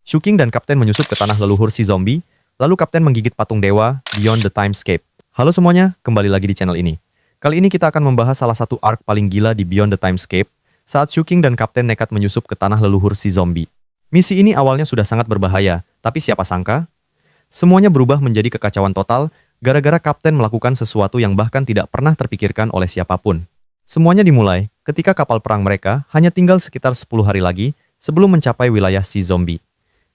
Shuking dan Kapten menyusup ke tanah leluhur si zombie, lalu Kapten menggigit patung dewa Beyond the Timescape. Halo semuanya, kembali lagi di channel ini. Kali ini kita akan membahas salah satu arc paling gila di Beyond the Timescape, saat Shuking dan Kapten nekat menyusup ke tanah leluhur si zombie. Misi ini awalnya sudah sangat berbahaya, tapi siapa sangka? Semuanya berubah menjadi kekacauan total, gara-gara Kapten melakukan sesuatu yang bahkan tidak pernah terpikirkan oleh siapapun. Semuanya dimulai ketika kapal perang mereka hanya tinggal sekitar 10 hari lagi sebelum mencapai wilayah si zombie.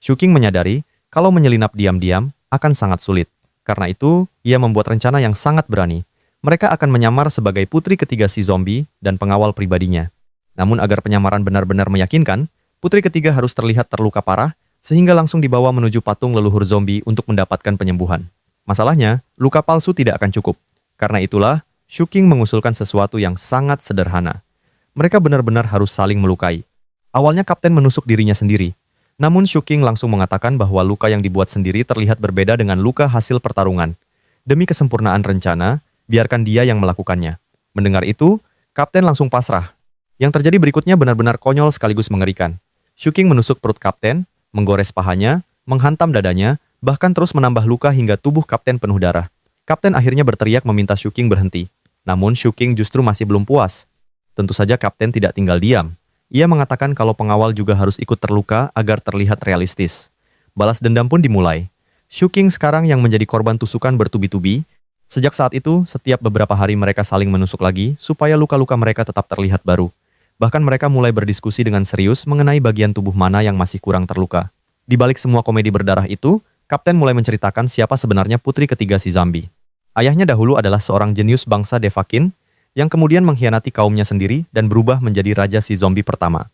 Shuking menyadari kalau menyelinap diam-diam akan sangat sulit. Karena itu, ia membuat rencana yang sangat berani. Mereka akan menyamar sebagai putri ketiga si zombie dan pengawal pribadinya. Namun agar penyamaran benar-benar meyakinkan, putri ketiga harus terlihat terluka parah, sehingga langsung dibawa menuju patung leluhur zombie untuk mendapatkan penyembuhan. Masalahnya, luka palsu tidak akan cukup. Karena itulah, Shuking mengusulkan sesuatu yang sangat sederhana. Mereka benar-benar harus saling melukai. Awalnya Kapten menusuk dirinya sendiri. Namun Shuking langsung mengatakan bahwa luka yang dibuat sendiri terlihat berbeda dengan luka hasil pertarungan. Demi kesempurnaan rencana, biarkan dia yang melakukannya. Mendengar itu, Kapten langsung pasrah. Yang terjadi berikutnya benar-benar konyol sekaligus mengerikan. Shuking menusuk perut Kapten, menggores pahanya, menghantam dadanya, bahkan terus menambah luka hingga tubuh Kapten penuh darah. Kapten akhirnya berteriak meminta Shuking berhenti. Namun Shuking justru masih belum puas. Tentu saja Kapten tidak tinggal diam. Ia mengatakan kalau pengawal juga harus ikut terluka agar terlihat realistis. Balas dendam pun dimulai. Shuking sekarang yang menjadi korban tusukan bertubi-tubi. Sejak saat itu, setiap beberapa hari mereka saling menusuk lagi supaya luka-luka mereka tetap terlihat baru. Bahkan mereka mulai berdiskusi dengan serius mengenai bagian tubuh mana yang masih kurang terluka. Di balik semua komedi berdarah itu, Kapten mulai menceritakan siapa sebenarnya putri ketiga si zombie. Ayahnya dahulu adalah seorang jenius bangsa Devakin, yang kemudian mengkhianati kaumnya sendiri dan berubah menjadi raja si zombie pertama.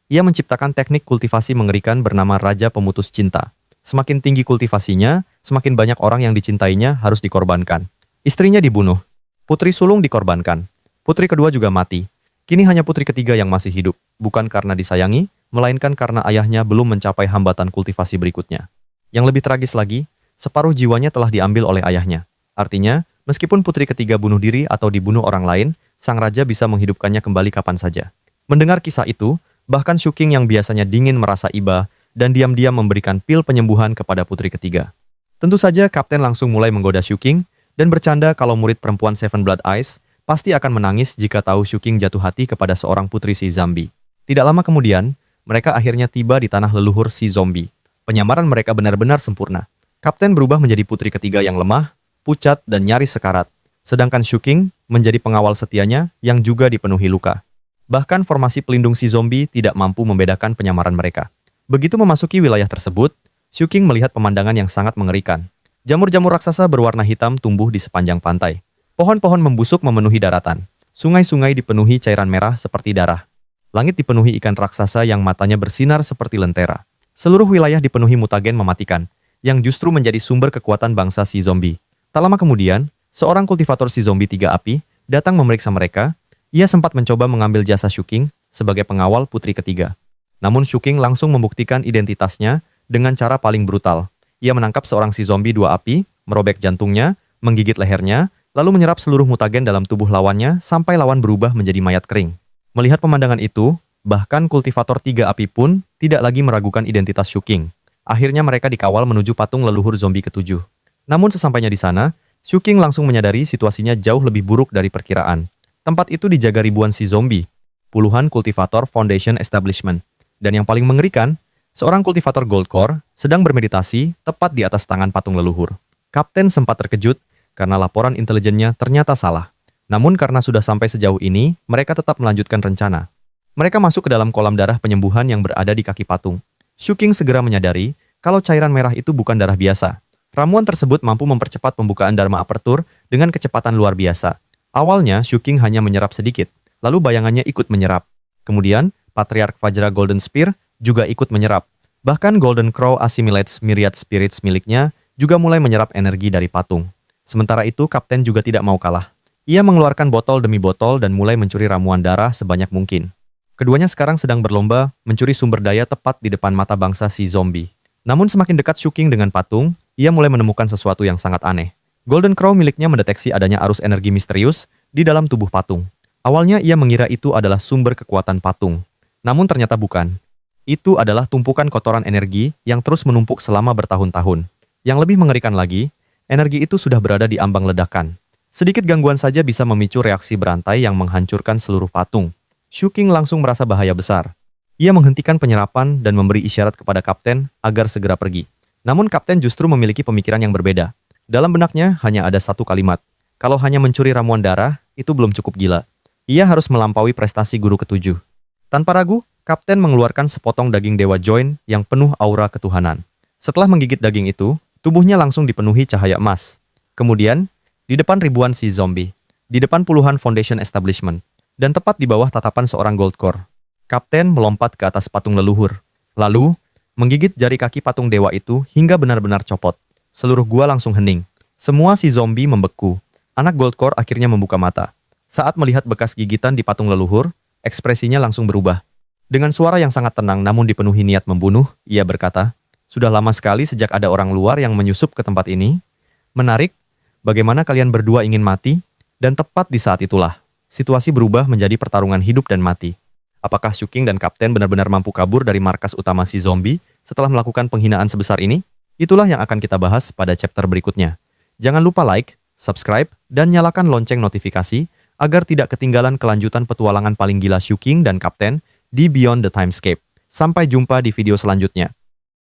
Ia menciptakan teknik kultivasi mengerikan bernama Raja Pemutus Cinta. Semakin tinggi kultivasinya, semakin banyak orang yang dicintainya harus dikorbankan. Istrinya dibunuh. Putri sulung dikorbankan. Putri kedua juga mati. Kini hanya putri ketiga yang masih hidup, bukan karena disayangi, melainkan karena ayahnya belum mencapai hambatan kultivasi berikutnya. Yang lebih tragis lagi, separuh jiwanya telah diambil oleh ayahnya. Artinya, meskipun putri ketiga bunuh diri atau dibunuh orang lain, sang raja bisa menghidupkannya kembali kapan saja. Mendengar kisah itu, bahkan Shuking yang biasanya dingin merasa iba dan diam-diam memberikan pil penyembuhan kepada putri ketiga. Tentu saja Kapten langsung mulai menggoda Shuking dan bercanda kalau murid perempuan Seven Blood Eyes pasti akan menangis jika tahu Shuking jatuh hati kepada seorang putri si zombie. Tidak lama kemudian, mereka akhirnya tiba di tanah leluhur si zombie. Penyamaran mereka benar-benar sempurna. Kapten berubah menjadi putri ketiga yang lemah, pucat, dan nyaris sekarat. Sedangkan Shuking menjadi pengawal setianya yang juga dipenuhi luka. Bahkan formasi pelindung si zombie tidak mampu membedakan penyamaran mereka. Begitu memasuki wilayah tersebut, Shuking melihat pemandangan yang sangat mengerikan. Jamur-jamur raksasa berwarna hitam tumbuh di sepanjang pantai. Pohon-pohon membusuk memenuhi daratan. Sungai-sungai dipenuhi cairan merah seperti darah. Langit dipenuhi ikan raksasa yang matanya bersinar seperti lentera. Seluruh wilayah dipenuhi mutagen mematikan, yang justru menjadi sumber kekuatan bangsa si zombie. Tak lama kemudian, seorang kultivator si zombie tiga api datang memeriksa mereka. Ia sempat mencoba mengambil jasa Shuking sebagai pengawal putri ketiga. Namun Shuking langsung membuktikan identitasnya dengan cara paling brutal. Ia menangkap seorang si zombie dua api, merobek jantungnya, menggigit lehernya, lalu menyerap seluruh mutagen dalam tubuh lawannya sampai lawan berubah menjadi mayat kering. Melihat pemandangan itu, bahkan kultivator tiga api pun tidak lagi meragukan identitas Shuking. Akhirnya mereka dikawal menuju patung leluhur zombie ketujuh. Namun sesampainya di sana, Shuking langsung menyadari situasinya jauh lebih buruk dari perkiraan. Tempat itu dijaga ribuan si zombie, puluhan kultivator Foundation Establishment. Dan yang paling mengerikan, seorang kultivator Goldcore sedang bermeditasi tepat di atas tangan patung leluhur. Kapten sempat terkejut karena laporan intelijennya ternyata salah. Namun karena sudah sampai sejauh ini, mereka tetap melanjutkan rencana. Mereka masuk ke dalam kolam darah penyembuhan yang berada di kaki patung. Shuking segera menyadari kalau cairan merah itu bukan darah biasa. Ramuan tersebut mampu mempercepat pembukaan Dharma Aperture dengan kecepatan luar biasa. Awalnya, Shuking hanya menyerap sedikit, lalu bayangannya ikut menyerap. Kemudian, Patriarch Vajra Golden Spear juga ikut menyerap. Bahkan Golden Crow Assimilates Myriad Spirits miliknya juga mulai menyerap energi dari patung. Sementara itu, Kapten juga tidak mau kalah. Ia mengeluarkan botol demi botol dan mulai mencuri ramuan darah sebanyak mungkin. Keduanya sekarang sedang berlomba mencuri sumber daya tepat di depan mata bangsa si zombie. Namun semakin dekat Shuking dengan patung, ia mulai menemukan sesuatu yang sangat aneh. Golden Crow miliknya mendeteksi adanya arus energi misterius di dalam tubuh patung. Awalnya ia mengira itu adalah sumber kekuatan patung. Namun ternyata bukan. Itu adalah tumpukan kotoran energi yang terus menumpuk selama bertahun-tahun. Yang lebih mengerikan lagi, energi itu sudah berada di ambang ledakan. Sedikit gangguan saja bisa memicu reaksi berantai yang menghancurkan seluruh patung. Shu King langsung merasa bahaya besar. Ia menghentikan penyerapan dan memberi isyarat kepada kapten agar segera pergi. Namun kapten justru memiliki pemikiran yang berbeda. Dalam benaknya hanya ada satu kalimat. Kalau hanya mencuri ramuan darah, itu belum cukup gila. Ia harus melampaui prestasi guru ketujuh. Tanpa ragu, kapten mengeluarkan sepotong daging Dewa Join yang penuh aura ketuhanan. Setelah menggigit daging itu, tubuhnya langsung dipenuhi cahaya emas. Kemudian, di depan ribuan si zombie, di depan puluhan foundation establishment, dan tepat di bawah tatapan seorang gold core, kapten melompat ke atas patung leluhur. Lalu, menggigit jari kaki patung dewa itu hingga benar-benar copot. Seluruh gua langsung hening. Semua si zombie membeku. Anak gold core akhirnya membuka mata. Saat melihat bekas gigitan di patung leluhur, ekspresinya langsung berubah. Dengan suara yang sangat tenang namun dipenuhi niat membunuh, ia berkata, "Sudah lama sekali sejak ada orang luar yang menyusup ke tempat ini. Menarik, bagaimana kalian berdua ingin mati?" Dan tepat di saat itulah, situasi berubah menjadi pertarungan hidup dan mati. Apakah Shu King dan kapten benar-benar mampu kabur dari markas utama si zombie setelah melakukan penghinaan sebesar ini? Itulah yang akan kita bahas pada chapter berikutnya. Jangan lupa like, subscribe, dan nyalakan lonceng notifikasi agar tidak ketinggalan kelanjutan petualangan paling gila Shu King dan kapten di Beyond the Timescape. Sampai jumpa di video selanjutnya.